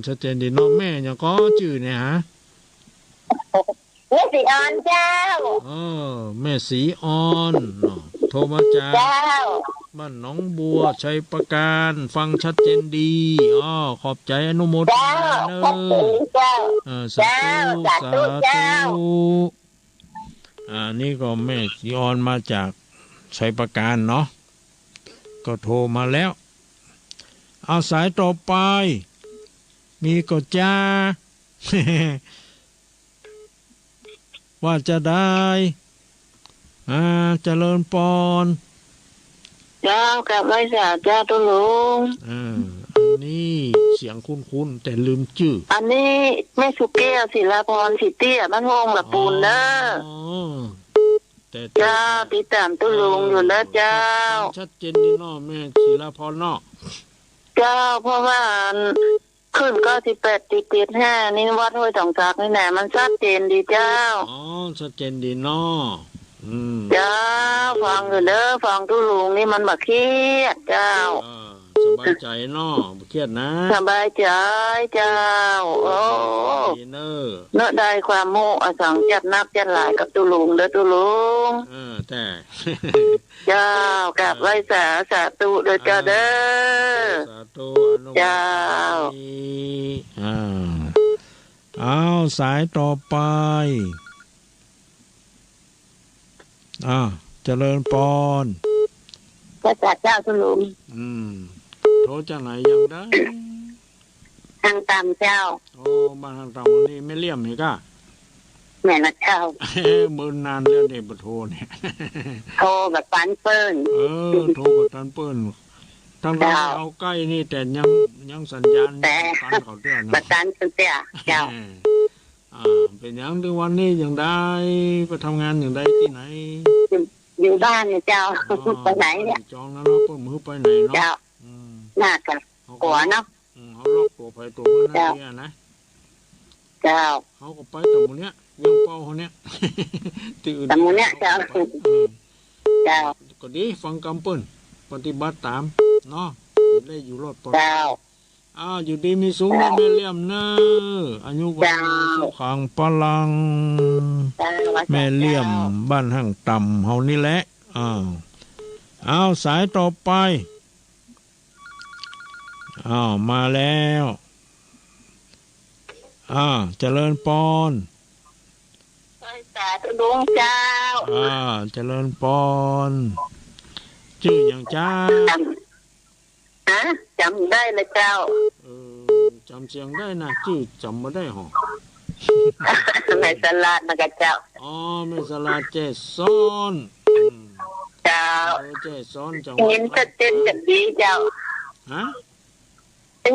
ชัดเจนดีน้องแม่ยังก็ชื่อเนี่ยฮะแม่สีอ่อนเจ้าแม่สีอ่อนโทรมาจากบ้านหนองบัวชัยประการฟังชัดเจนดีขอบใจอนุโมทนาเนอะสาธุนี่ก็แม่สีอ่อนมาจากชัยประการเนาะก็โทรมาแล้วเอาสายต่อไปมีก็จ้า ว่าจะได้เจริญพรเจ้ากับไว้สาเจ้าตัวลุงอันนี้เสียงคุ้นๆแต่ลืมชื่ออันนี้แม่สุเกี้ยศิลาพรสิเตี้ยบ้านวงแบบปูนเด้อเจ้าติดตามตัวลุงอยู่แล้วเจ้าชัดเจนนี่เนาะแม่ศิลาพรเนาะเจ้าเพราะว่าขึ้น98.75นี่วัดห้วยสองจากนี่แหละมันชัดเจนดีเจ้าชัดเจนดีเนาะเจ้าฟังอยู่เด้อฟังตู้ลุงนี่มันบ่เครียดเจ้าสบายใจเนาะบ่เครียดนะสบายใจเจ้าโอ้เนอะได้ความโมอสังจัดนักจัดหลายกับตู้ลุงเด้อตู้ลุงแต่เจ้ากับไว้สาธุโดยเจ้าเด้อสาธุเจ้าเอาสายต่อไปเจริญพรพระเจ้าตู้ลุงโทรจากไหนยังได้ทางตามเจ้าบ้านทางตามนี่ไม่เลี่ยมเหรอก้าแม่ละเจ้ามือนานแล้วเนี่ยโทรเนี่ยโทรแบบปันเปิ้ลโทรแบบปันเปิ้ลทางเราเอาใกล้นี่แต่ยังสัญญาณปันเขาเตือนปันเตี้ยเจ้าเป็นอย่างถึงวันนี้อย่างได้ไปทำงานอย่างใดที่ไหนอยู่บ้านเนี่ยเจ้าไปไหนเนี่ยจองแล้วเนาะเพิ่มมือไปไหนเนาะเจ้าน่ากันหัวเนาะเขาล็อกตัวไปตัวมันเนี่ยนะเจ้าเขาก็ไปแต่หมดเนี้ยยังเป้าเขาเนี้ยที่อื่นแต่หมดเนี้ยเจ้าก็ดีฟังคำเปิ้ลปฏิบัติตามเนาะได้อยู่รอดปลอดเจ้าอยู่ดีมีสูงแม่เลี่ยมเนออายุวันสุขังพลังแม่เลี่ยมบ้านห้างต่ำเฮานี่แหละสายต่อไปมาแล้วเจริญพรสาธุดวงเจ้าเจริญพรชื่ออย่างจ้าจำได้เลยเจ้าจำเสียงได้นะชื่อจำไม่ได้หรอแม่สลัดนะกับเจ้าแม่สลัดเจซ้อนเจ้าเจซ้อนจังยิ้มชัดเจนจัดดีเจ้า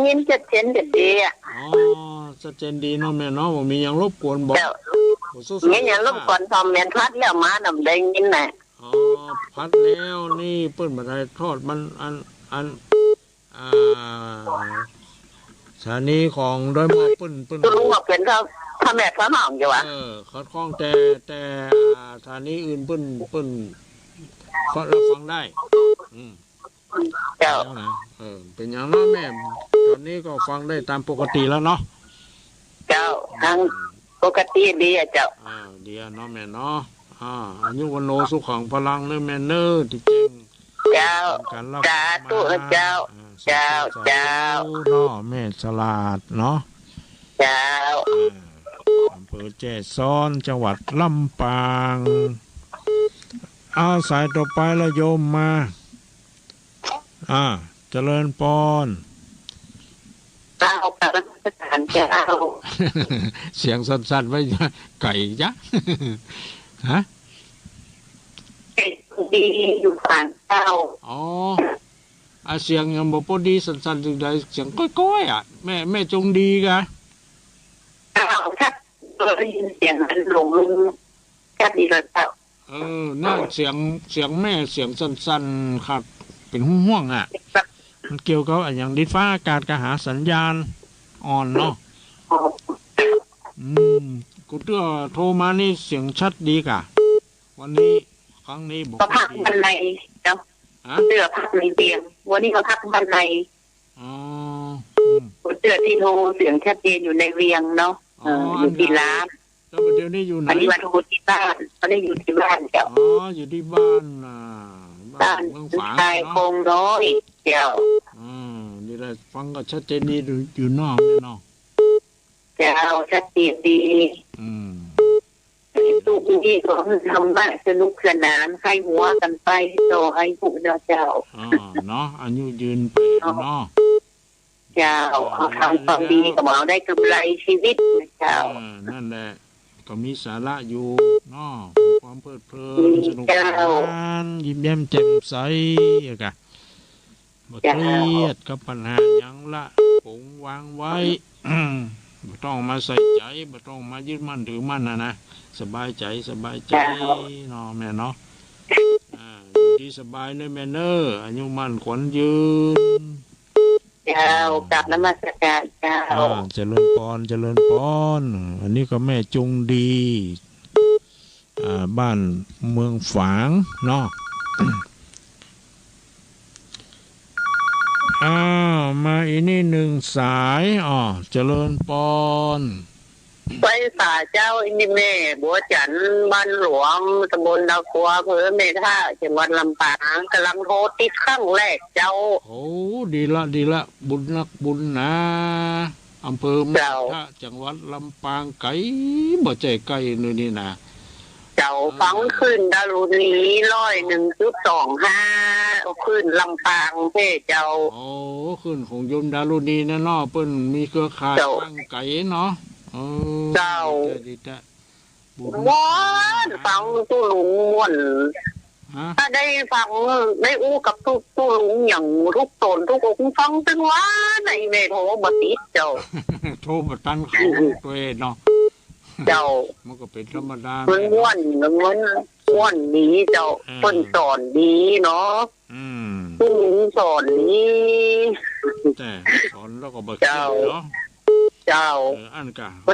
ยิ้มชัดเจนจัดดีชัดเจนดีเนาะแม่เนาะว่ามีอย่างรบกวนบอกมีอย่างรบกวนทำแม่พัดแล้วมาหนำแดงยินแหละพัดแล้วนี่เปิ้นมาได้ทอดมันอันสถานีของโดยมอปื้นรู้ว่าเป็นเขาทำแบบพระหม่อมอยู่วะเขาคล้องแต่สถานีอื่นปื้นก็รับฟังได้เจ้านะเป็นอย่างนั้นแม่ตอนนี้ก็ฟังได้ตามปกติแล้วเนาะเจ้าทางปกติดีอ่ะเจ้าดีเนาะแม่เนาะอายุวันโนสุขังพลังเนอแม่เนอที่จริงเจ้าสาธุเจ้าเจ้าเนาะแม่ฉลาดเนาะเจ้า ำเภอแจ้ซ้อนจังหวัดลำปางเอาสายต่อไปละโยมมาเจริญปอนเอากลับราชการจะเอา เสียงสั้นๆไว้ไก่จ้ะฮะดีอยู่ฝั่งเจ้าอ๋อเสียงยังบอกพอดีสั้นๆถึงได้เสียงก้อยๆแม่จงดีกะถ้าได้ยินเสียงนั้นหลงแค่ดีเลยเจ้าน่าเสียงแม่เสียงสั้นๆครับเป็นห่วงมันเกี่ยวกับอย่างดินฟ้าอากาศกระหาสัญญาณอ่อนเนาะกูเตื้อโทรมานี่เสียงชัดดีกะวันนี้ครั้งนี้บอกพักบันไดเนาะเตื้อพักในเตียงวันนี้เขาพักบันไดกูเตื้อที่โทรเสียงชัดเจนอยู่ในเวียงเนาะอยู่ที่ร้านแล้วเดี๋ยวนี้อยู่ไหนอันนี้วันโทรที่บ้านเขาได้อยู่ที่บ้านเจ้าอยู่ที่บ้านบ้านเมืองฝางคงน้อยเจ้านี่แหละฟังก็ชัดเจนดีอยู่นอกเนาะเจ้าชัดเจนดีทุกที่ก็ทำบ้านสนุกสนานให้หัวกันไปโตให้ผู้เจ้าเนาะอายุยืนไปเนาะเจ้าเขาทำความดีกับเราได้กำไรชีวิตเจ้านั่นแหละก็มีสาระอยู่เนาะความเพลิดเพลินสนุกสนานยิ้มแย้มแจ่มใสกะบ่เครียดกับปัญหาอย่างละปงวางไว้บ่ต้องมาใส่ใจบ่ต้องมายึดมั่นถือมั่นนะสบายใจเนาะแม่เนาะอยู่ดีสบายเนอะแม่เนอะอายุมั่นขวัญยืนเจ้ากลับนมัสการเจ้าเจริญพรอันนี้ก็แม่จงดีบ้านเมืองฝางเนาะมาอีนี่หนึ่งสายเจริญปอนไปสาเจ้าอินิเม่บัวจันบ้านหลวงตำบลดาวคัวอำเภอเมท่าจังหวัดลำปางกำลังโทรติดข้างแรกเจ้าโอ้ดีละบุญนักบุญนะอำเภอเมท่าจังหวัดลำปางไกลบ่ใจไกลนี่นะเจ้าฟังขึ้นดารุณี1.25ขึ้นลำปางเพ่เจ้าขึ้นของยมดารุณีนะเนาะเปิ้นมีเครือข่ายฟังไกลเนาะเจ้าม้วนฟังตู้ลุงม้วนถ้าได้ฟังได้อู้กับตู้ลุงอย่างทุกตนทุกองฟังตึงว่าในเมโทรบติดเจ้าโทรบตันเขาตัวเองเนาะเจ้ามันก็เป็นธรรมดาม้วนดีเจ้าคนสอนดีเนาะตู้ลุงสอนดีแต่สอนแล้วก็บ่เจ้าเนาะเจ้ามั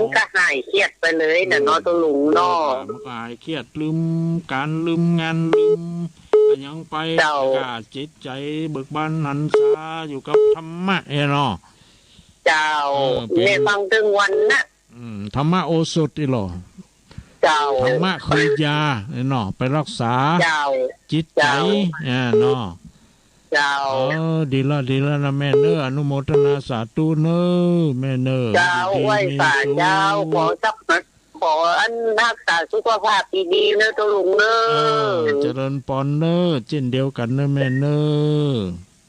นก็หายเครียดไปเลยนะเนาะตัวลุงเนาะมันก็หายเครียดลืมการลืมงานลืมยังไปกาจิตใจเบิกบานหันษาอยู่กับธรรมะเนาะเจ้าในฟังถึงวันนะธรรมะโอสถอีหรอเจ้าธรรมะคือยาเนาะไปรักษาจิตใจเนาะเจ้าดีละนะแม่เนออนุโมทนาสาธุเนอแม่เนอเจ้าไหว้ศาลเจ้าขออันรักษาสุขภาพดีๆเนอตัวลุงเนอเจริญปอนเนอเช่นเดียวกันเนอแม่เนอ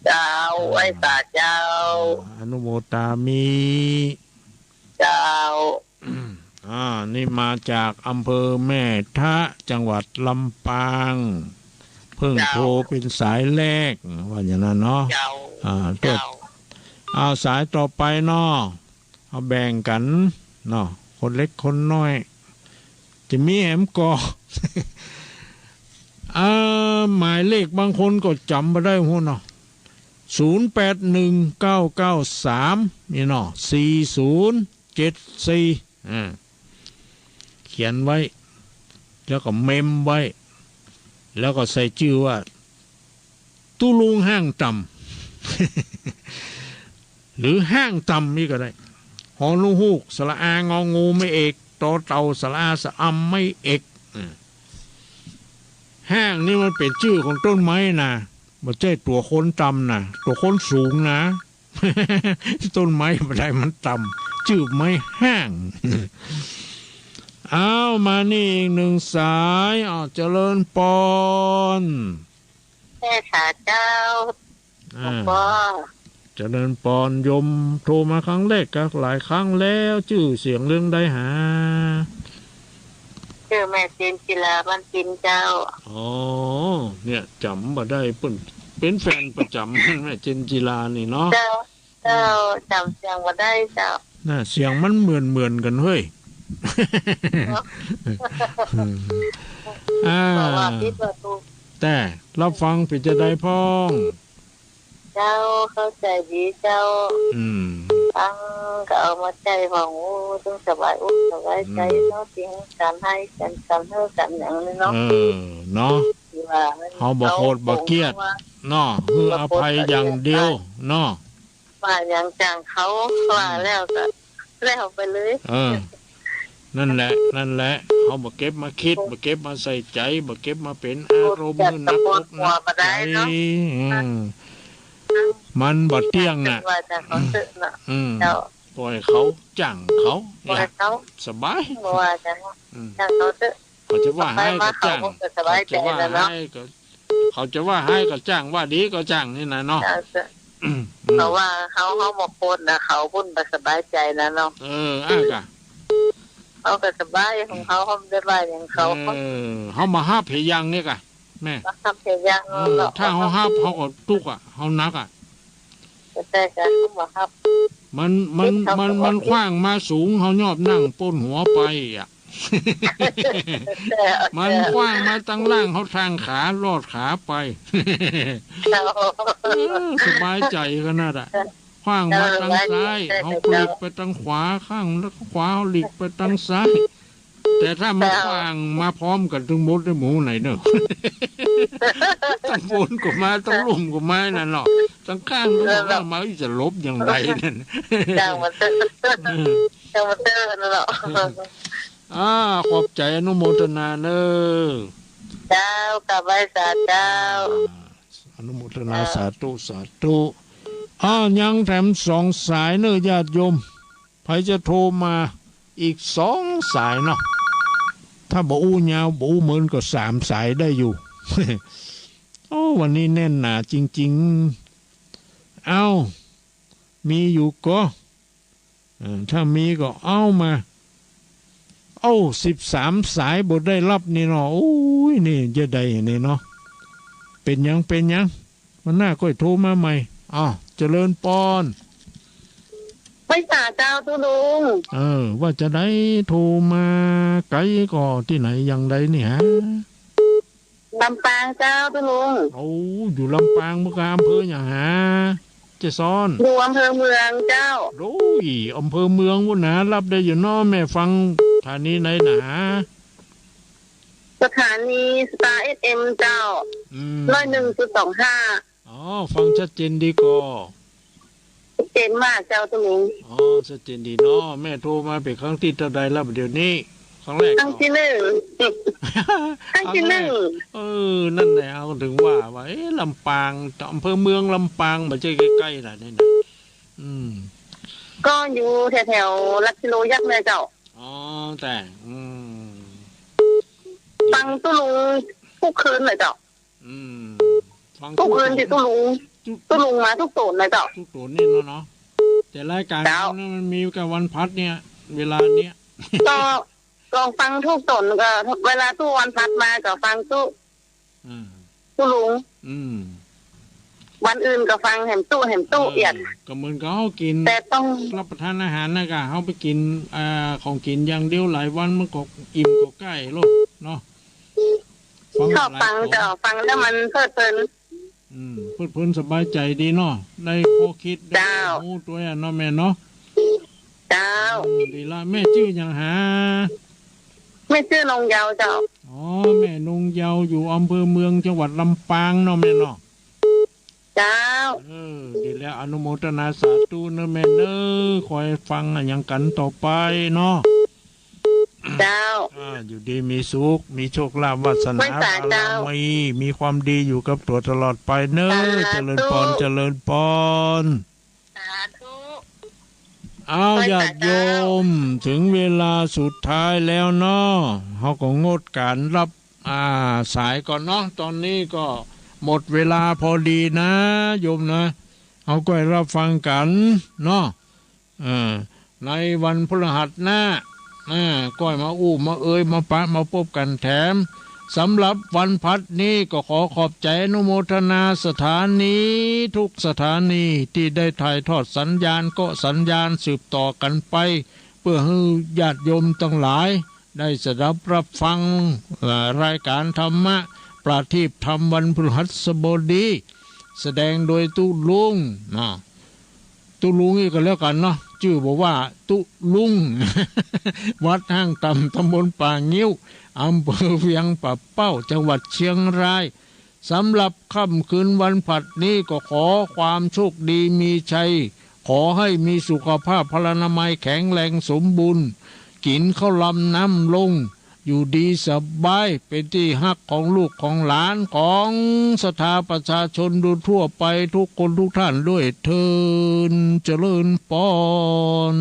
เจ้าไหว้ศาลเจ้าอนุโมทามิ เจ้านี่มาจากอำเภอแม่ทะจังหวัดลำปางเพิ่งโทรเป็นสายแรกว่าอย่างนั้นเนาะตัวเอาสายต่อไปเนาะเอาแบ่งกันเนาะคนเล็กคนน้อยจะมีแหมกอหมายเลขบางคนก็จำไม่ได้หัวเนาะ081993นี่เนาะ4074เขียนไว้แล้วก็เมมไว้แล้วก็ใส่ชื่อว่าตู้ลุงห้างต่ำหรือห้างต่ำนี่ก็ได้หอนูฮูกสระอางองูไม่เอกตอเต่าสระอาสะอำไม่เอกห้างนี่มันเป็นชื่อของต้นไม้นะไม่ใช่ตัวคนต่ำนะตัวคนสูงนะต้นไม้บันไดมันต่ำชื่อไม้ห้าง เอามานี่อีกหนึ่งสายเจริญปอนแม่ขาเจ้าเจริญปอนยมโทรมาครั้งแรกก็หลายครั้งแล้วชื่อเสียงเรื่องได้หาชื่อแม่จินจิลาบ้านจินเจ้าเนี่ยจำมาได้เป็นแฟนประจำแม่จินจิลานี่เนาะเจ้าจำเสียงมาได้เจ้าน่ะเสียงมันเหมือนกันเฮ้ยแต่รับฟังผิดจะได้พ้องเจ้าเข้าใจดีเจ้าฟังก็เอามาใจของต้องสบายสบายใจเนาะจริงการให้กันเท่ากันอย่างนี้เนาะเนาะเขาบอกโคตรบอกเกียรติเนาะคืออภัยอย่างเดียวเนาะว่าอย่างจังเขาว่าแล้วก็แล้วไปเลยนั่นแหละเขาบอกเก็บมาคิดบอกเก็บมาใส่ใจบอกเก็บมาเป็นอารมณ์นักอกนักใจมันบดเที่ยงน่ะปล่อยเขาจังเขาสบายเขาจะว่าให้ก็จังเขาจะว่าให้ก็จังว่าดีก็จังนี่นะเนาะเพราะว่าเขาบอกโคตรนะเขาพุ่นไปสบายใจนะเนาะเขาก็สบายของเขาไม่ได้บายอย่างเขามาห้าเพยังเนี่ยกะแม่ห้าเพยังถ้าเขาห้าเขาก็ทุกเขานักแต่การเขามาห้ามันคว้างมาสูงเขายอบนั่งป้นหัวไปมันคว้างมาตั้งล่างเขาทางขาลอดขาไปสบายใจกันน่ะขว้างมาทางซ้ายเขาหลีกไปทางขวาข้างแล้วขวาเขาหลีกไปทางซ้ายแต่ถ้ามาขว้างมาพร้อมกันทั้งหมดได้หมูไหนเนอะทั้งบนก็มาทั้งลุ่มก็มานั่นหรอกทั้งข้างก็มาจะลบอย่างไรนั่นจังมันเตอนั่นหรอขอบใจอนุโมทนาเนอะเจ้ากับไว้สาเจ้าอนุโมทนาสาธุยังแถม2 สายเนอะญาติโยมใครจะโทรมาอีก2 สายเนาะถ้าบ่ยาวบ่เหมือนก็3 สายได้อยู่ วันนี้แน่นหนาจริงๆมีอยู่ก็ถ้ามีก็เอามา13 สายบ่ได้รับนี่เนาะนี่จะได้นี่เนาะเป็นยังมันน่าค่อยโทรมาใหม่เจริญปอนไม่สาเจ้าตุลุงว่าจะได้โทรมาไกลก็ที่ไหนยังไดนี่ฮะลำปางเจ้าตุลุงอยู่ลำปางมุกอำเภออย่างหาเจซ้อนอยู่อำเภอเมืองเจ้าอำเภอเมืองวุ้นนะรับได้อยู่น้อแม่ฟังสถานีไหนหนาสถานีสตาร์FMเจ้า101.25ฟังชัดเจนดีก็ชัดเจนมากเจ้าตุลุงชัดเจนดีเนาะแม่โทรมาเป็นครั้งที่เท่าใดแล้วเดี๋ยวนี้ครั้งแรกครั้งที่ 1นั่นแหละเอาถึงว่าลำปางอำเภอเมืองลำปางไม่ใช่ใกล้ๆน่ะนี่นะก็อยู่แถวๆลักกิโลยักษ์เลยเจ้าแต่ฟังตุลุงทุกคืนเลยเจ้าทุกคืนที่ตุลุงมาทุกตนเลยเจ้าทุกตนนี่เนาะแต่รายการนั้นมันมีกับวันพัดเนี่ยเวลาเนี้ยก็ฟังทุกตนก็เวลาทุกวันพัดมาก็ฟังตุลุงวันอื่นก็ฟังแหมตู้เอียดก็เหมือนกับเขากินแต่ต้องรับประทานอาหารนะกะเขาไปกินของกินอย่างเดียวหลายวันมันก็อิ่มก็ใกล้โลกเนาะชอบฟังแต่ฟังแล้วมันเพลิดเพลินสบายใจดีเนาะได้ข้อคิดได้รู้ตัวเนาะแม่เนาะเจ้าดีละแม่ชื่ออย่างหาแม่ชื่อนงเยาเจ้าแม่นงเยาอยู่อำเภอเมืองจังหวัดลำปางเนาะแม่เนาะเจ้าดีแล้วอนุโมทนาสาธุนะแม่เนอคอยฟังอย่างกันต่อไปเนาะเจ้าอยู่ดีมีสุขมีโชคลาภวาสนาบารมีความดีอยู่กับตัวตลอดไปเนอะเจริญพร เอาญาติโยมถึงเวลาสุดท้ายแล้วเนาะเขาก็งดการรับสายก่อนเนาะตอนนี้ก็หมดเวลาพอดีนะโยมนะเขาก็รับฟังกันเนาะในวันพฤหัสหน้าก้อยมาอู้มาเอ่ยมาปะมาพบกันแถมสำหรับวันพัดนี้ก็ขอขอบใจอนุโมทนาสถานีทุกสถานีที่ได้ถ่ายทอดสัญญาณก็สัญญาณสืบต่อกันไปเพื่อให้ญาติโยมทั้งหลายได้สดับรับฟังรายการธรรมะประทีปธรรมวันพฤหัสบดีแสดงโดยตุลุงตุลุงนี่ก็แล้วกันเนาะชื่อบอกว่าตุลุง วัดห้างต่ำตำบลป่างิ้วอำเภอเวียงป่าเป้าจังหวัดเชียงรายสำหรับค่ำคืนวันผัดนี้ก็ขอความโชคดีมีชัยขอให้มีสุขภาพพลานามัยแข็งแรงสมบูรณ์กินข้าวลำน้ำลงอยู่ดีสบายเป็นที่ฮักของลูกของหลานของศรัทธาประชาชนดูทั่วไปทุกคนทุกท่านด้วยเทินเจริญพร